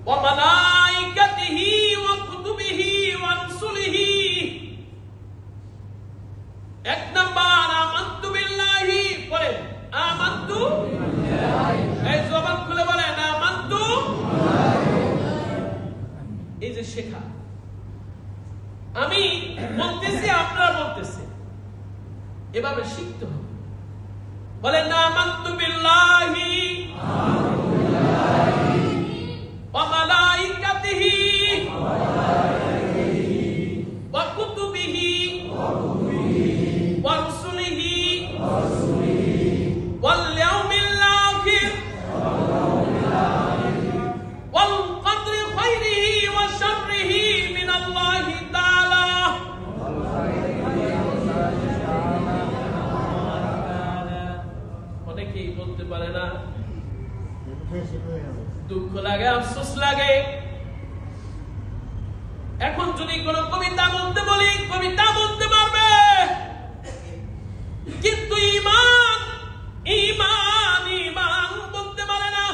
ওয়া মালাইকাতিহি ওয়া কুতুবিহি ওয়া রাসূলিহি। এক নাম্বার আমানতু বিল্লাহি, পড়েন আমানতু বিল্লাহি, এই জবান খুলে বলেন আমানতু বিল্লাহি। এই যে শেখা, আমি বলতেছি আপনারা বলতেছেন, এভাবে শিখতে হবে। বলেন আমানতু বিল্লাহি ওয়া মালাইকাতিহি ওয়া কুতুবিহি ওয়া রাসূলিহি ওয়াল ইয়াউমিল আখির ওয়াল কদরি খায়রিহি ওয়া শাররিহি মিনাল্লাহি তাআলা। অনেকেই বলতে পারে না, দুঃখ লাগে, আফসোস লাগে। এখন যদি কোন কবিতা বলতে বলি, কবিতা বলতে পারবে, কিন্তু ঈমান ঈমান ঈমান বলতে পারে না।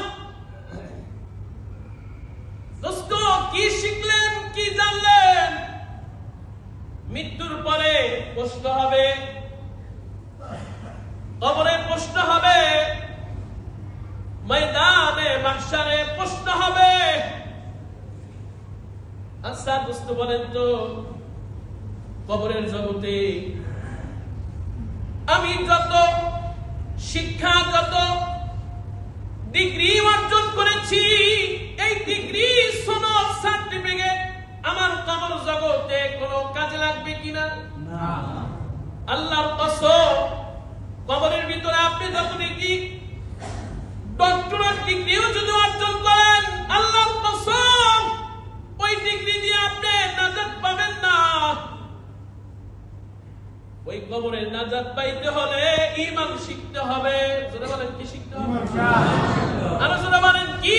দোস্ত, কি শিখলেন, কি জানলেন? মৃত্যুর পরে প্রশ্ন হবে, কবরে প্রশ্ন হবে, ময়দানে মাহশারে প্রশ্ন হবে। আচ্ছা দোস্ত বলেন তো, কবরের জগতে আমি যত শিক্ষা, যত ডিগ্রি অর্জন করেছি, এই ডিগ্রি সনদ সার্টিফিকেট আমার কবর জগতে কোনো কাজে লাগবে কিনা? না। আল্লাহর কসম, কবরের ভিতরে আপনি যত ডিগ্রি, ডক্টরেট ডিগ্রিও যদি অর্জন করেন, আল্লাহর কসম ওই ডিগ্রি দিয়ে আপনি নাজাত পাবেন না। ওই কবরের নাজাত পাইতে হলে ঈমান শিখতে হবে। জোরে বলেন কি শিখতে হবে? আরো জোরে বলেন কি?